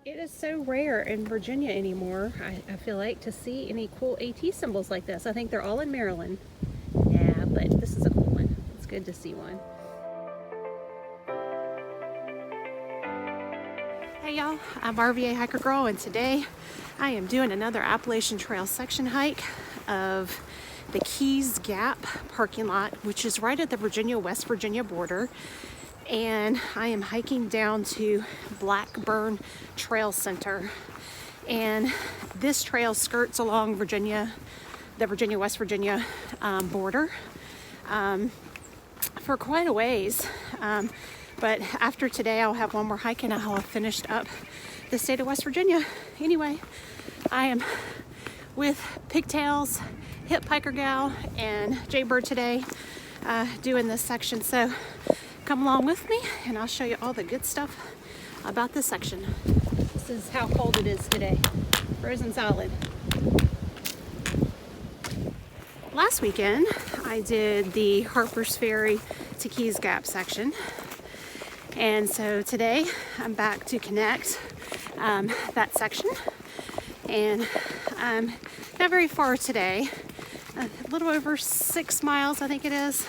It is so rare in Virginia anymore, I feel like, to see any cool AT symbols like this. I think they're all in Maryland. Yeah, but this is a cool one. It's good to see one. Hey y'all, I'm RVA Hiker Girl, and today I am doing another Appalachian Trail section hike of the Keys Gap parking lot, which is right at the Virginia-West Virginia border. And I am hiking down to Blackburn Trail Center. And this trail skirts along Virginia, the Virginia-West Virginia border for quite a ways. But after today, I'll have one more hike and I'll have finished up the state of West Virginia. Anyway, I am with Pigtails, Hip Hiker Gal, and Jaybird today doing this section. So come along with me and I'll show you all the good stuff about this section. This is how cold it is today. Frozen solid. Last weekend, I did the Harper's Ferry to Keys Gap section. And so today I'm back to connect that section. And not very far today, a little over 6 miles, I think it is.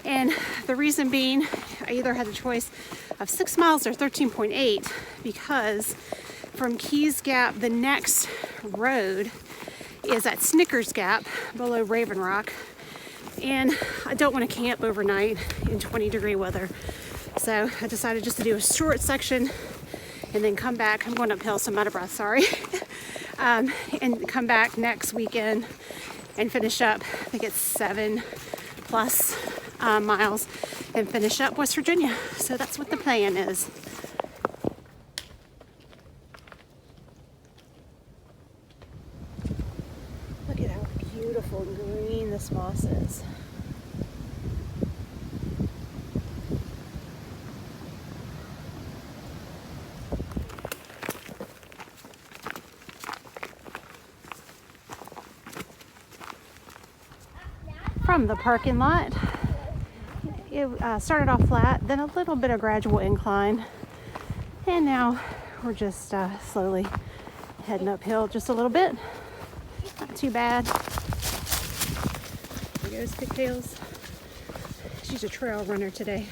And the reason being, I either had the choice of 6 miles or 13.8, because from Keys Gap, the next road is at Snickers Gap below Raven Rock. And I don't want to camp overnight in 20-degree weather. So I decided just to do a short section and then come back. I'm going uphill, so I'm out of breath, sorry. And come back next weekend and finish up, I think it's 7+ miles, and finish up West Virginia. So that's what the plan is. Look at how beautiful and green this moss is. From the parking lot, it started off flat, then a little bit of gradual incline, and now we're just slowly heading uphill just a little bit. Not too bad. There goes Pigtails. She's a trail runner today.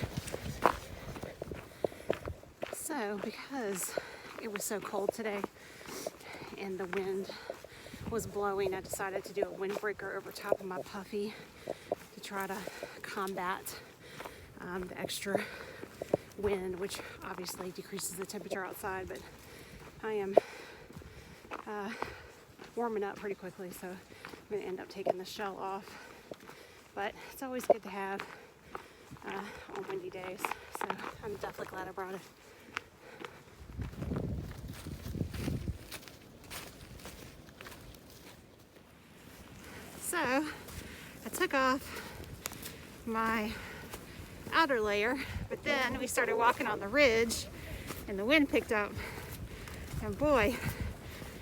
So because it was so cold today and the wind was blowing, I decided to do a windbreaker over top of my puffy to try to combat the extra wind, which obviously decreases the temperature outside, but I am warming up pretty quickly, so I'm going to end up taking the shell off. But it's always good to have on windy days, so I'm definitely glad I brought it. So I took off my outer layer, but then we started walking on the ridge and the wind picked up, and boy,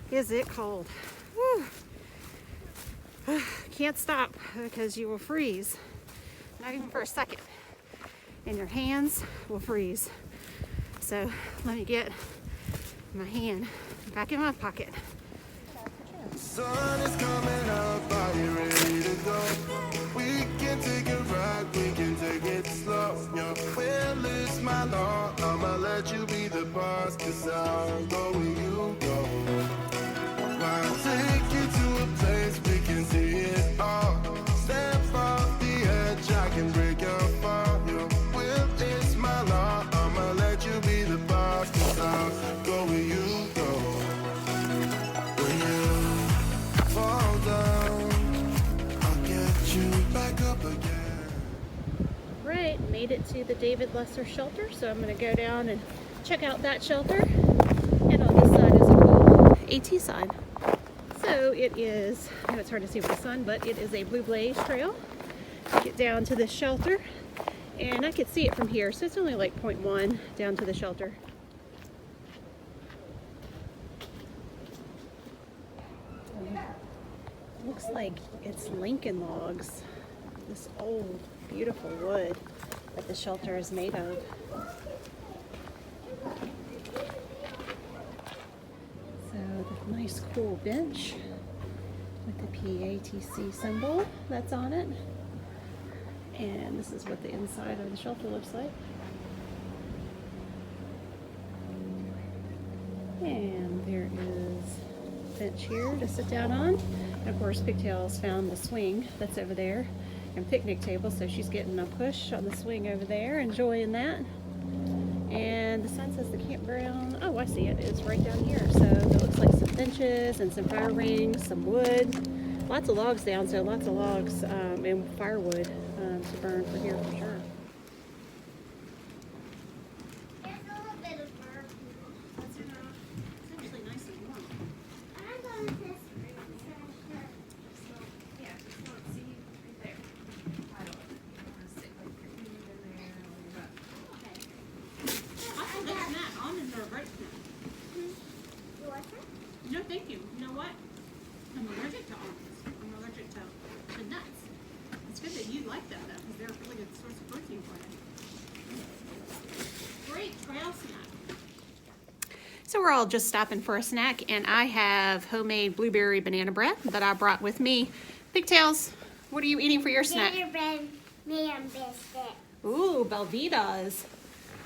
is it cold. Woo. Can't stop because you will freeze, not even for a second, and your hands will freeze. So let me get my hand back in my pocket. Sun is coming up, are you ready to go? We can take a ride, we can take it slow. Your will is my law, I'ma let you be the boss, 'cause I'll go where you go. I'll take you to a place we can see it all. Step off the edge, I can break your fall. Your will is my law, I'ma let you be the boss, 'cause I'll go where you go. When you fall down, I'll get you back up again. Right, made it to the David Lesser shelter, so I'm going to go down and check out that shelter. And on this side is a cool AT sign. So it is, I know it's hard to see with the sun, but it is a Blue Blaze trail. Get down to the shelter, and I could see it from here, so it's only like 0.1 down to the shelter. Looks like it's Lincoln logs, this old beautiful wood that the shelter is made of. Nice cool bench with the PATC symbol that's on it. And this is what the inside of the shelter looks like. And there is a bench here to sit down on. And of course, Pigtails found the swing that's over there and picnic table, so she's getting a push on the swing over there, enjoying that. And the sign says the campground, oh, I see it, it's right down here. So it looks like some benches and some fire rings, some wood. Lots of logs down, so lots of logs and firewood to burn for here for sure. There's a little bit of burn. It's actually nice and warm. I'm going to this room. Yeah, it's not, see, right there. I don't want to sit like you're in there or what. Okay. I think that's not almonds are a great snack. You want that? No, thank you. You know what? I'm allergic to almonds. I'm allergic to nuts. It's good that you like them though, because they're a really good source of protein for you. Great trail snack. So we're all just stopping for a snack, and I have homemade blueberry banana bread that I brought with me. Pigtails, what are you eating for your snack? Gingerbread man biscuit. Ooh, Belvitas.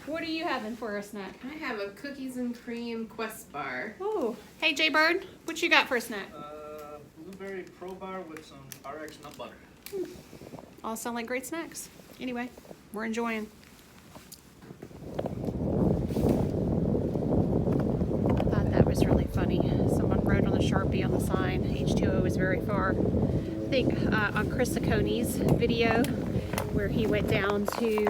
What are you having for a snack? I have a cookies and cream Quest bar. Ooh. Hey, Jay Bird, what you got for a snack? Blueberry Pro Bar with some RX nut butter. All sound like great snacks. Anyway, we're enjoying. I thought that was really funny. Someone wrote on the Sharpie on the sign, H2O is very far. I think on Chris Sacconi's video where he went down to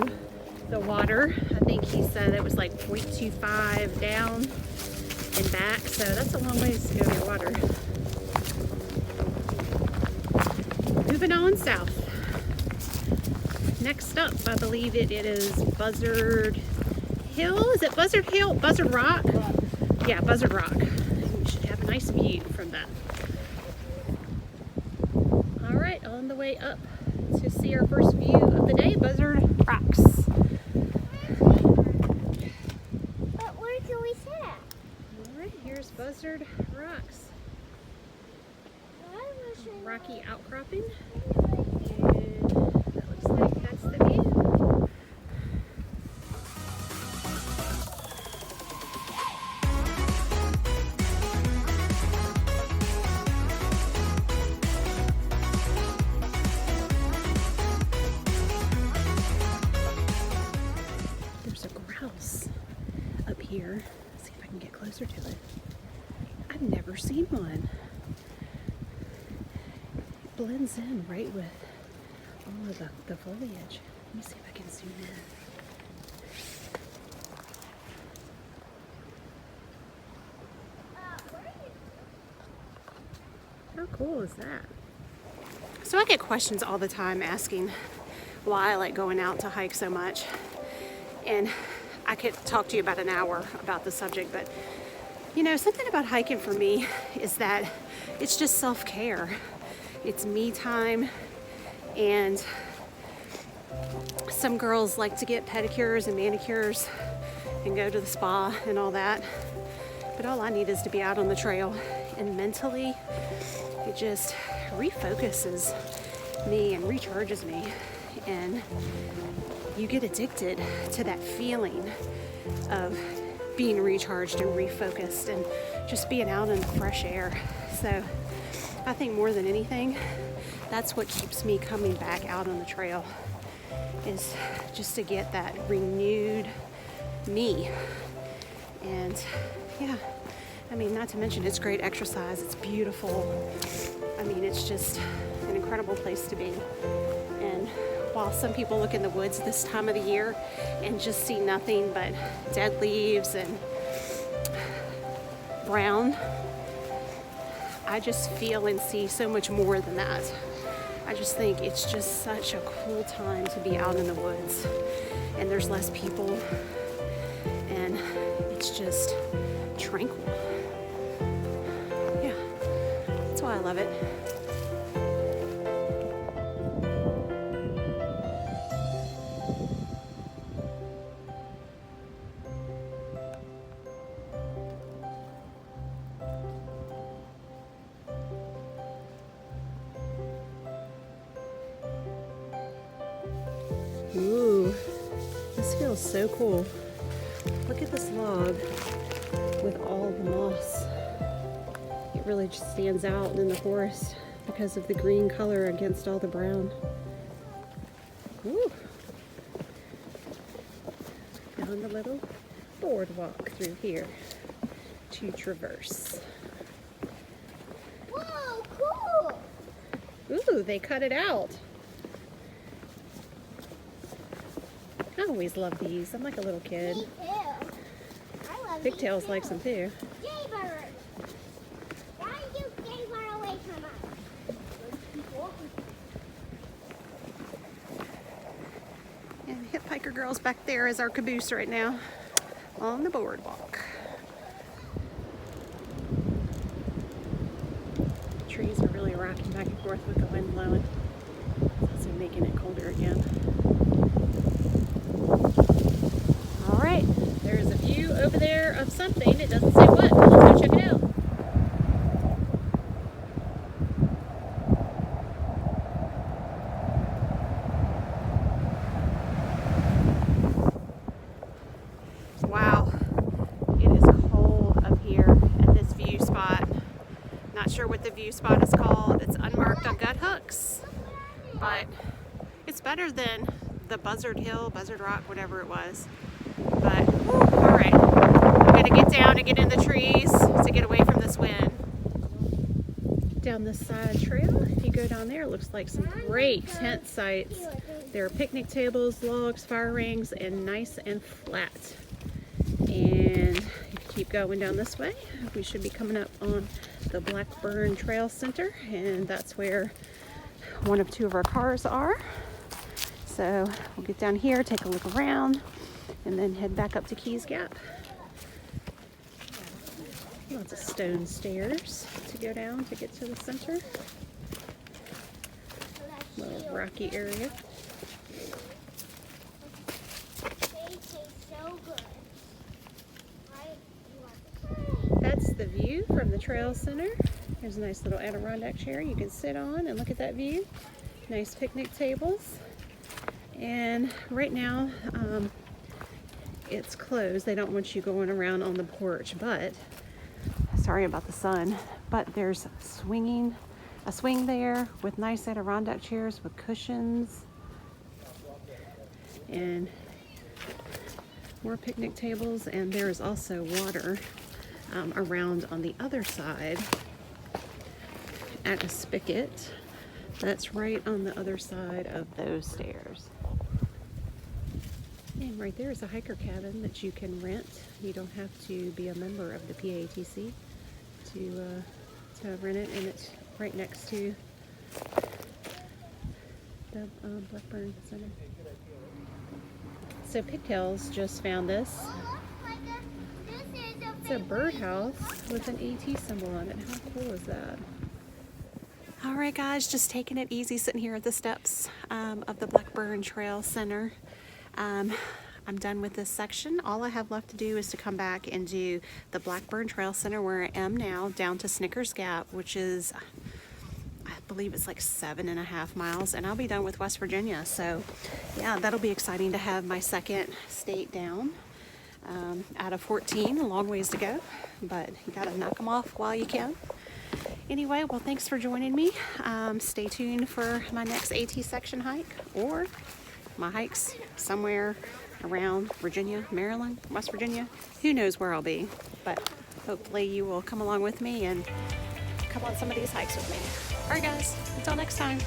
the water, I think he said it was like 0.25 down and back, so that's a long ways to go to the water. Moving on south. Next up, I believe it is Buzzard Hill. Is it Buzzard Hill? Buzzard Rock? Yeah, Buzzard Rock. We should have a nice view from that. All right, on the way up to see our first view of the day, Buzzard Rocks. But where can we sit at? All right, here's Buzzard Rocks. Rocky outcropping. And that looks like that's the view. There's a grouse up here. Let's see if I can get closer to it. I've never seen one. Blends in right with all of the foliage. Let me see if I can zoom in. How cool is that? So I get questions all the time asking why I like going out to hike so much. And I could talk to you about an hour about the subject, but you know, something about hiking for me is that it's just self-care. It's me time, and some girls like to get pedicures and manicures and go to the spa and all that, but all I need is to be out on the trail, and mentally it just refocuses me and recharges me, and you get addicted to that feeling of being recharged and refocused and just being out in the fresh air. So I think more than anything, that's what keeps me coming back out on the trail, is just to get that renewed me. And yeah, I mean, not to mention it's great exercise, it's beautiful. I mean, it's just an incredible place to be. And while some people look in the woods this time of the year and just see nothing but dead leaves and brown, I just feel and see so much more than that. I just think it's just such a cool time to be out in the woods, and there's less people, and it's just tranquil. Yeah, that's why I love it. smells so cool. Look at this log with all the moss. It really just stands out in the forest because of the green color against all the brown. Woo. Found a little boardwalk through here to traverse. Whoa, cool! Ooh, they cut it out. I always love these. I'm like a little kid. Me too. I love Pigtails these likes them too. Jaybird! Why did you Jaybird away from us? Let's keep walking. And the Hitchhiker Girls back there is our caboose right now on the boardwalk. The trees are really rocking back and forth with the wind blowing. It's also making it colder again. All right, there's a view over there of something. It doesn't say what, but let's go check it out. Wow, it is cold up here at this view spot. Not sure what the view spot is called. It's unmarked on gut hooks, but it's better than the Buzzard Rock, whatever it was. But, all right, I'm gonna get down and get in the trees to get away from this wind. Down this side trail, if you go down there, it looks like some great tent sites. There are picnic tables, logs, fire rings, and nice and flat. And if you keep going down this way, we should be coming up on the Blackburn Trail Center, and that's where one of two of our cars are. So we'll get down here, take a look around, and then head back up to Keys Gap. Lots of stone stairs to go down to get to the center. Little rocky area. They taste so good. Right? That's the view from the trail center. There's a nice little Adirondack chair you can sit on and look at that view. Nice picnic tables. And right now it's closed. They don't want you going around on the porch, but sorry about the sun, but there's a swing there with nice Adirondack chairs with cushions and more picnic tables, and there is also water around on the other side at a spigot that's right on the other side of those stairs. And right there is a hiker cabin that you can rent. You don't have to be a member of the PATC to rent it, and it's right next to the Blackburn Center. So Pigtails just found this. It's a birdhouse with an AT symbol on it. How cool is that? All right, guys, just taking it easy sitting here at the steps of the Blackburn Trail Center. I'm done with this section. All I have left to do is to come back and do the Blackburn Trail Center where I am now, down to Snickers Gap, which is, I believe it's like 7.5 miles, and I'll be done with West Virginia. So yeah, that'll be exciting to have my second state down out of 14. A long ways to go, but you gotta knock them off while you can. Anyway, well, thanks for joining me. Stay tuned for my next AT section hike, or my hikes somewhere around Virginia, Maryland, West Virginia. Who knows where I'll be, but hopefully you will come along with me and come on some of these hikes with me. All right, guys, until next time.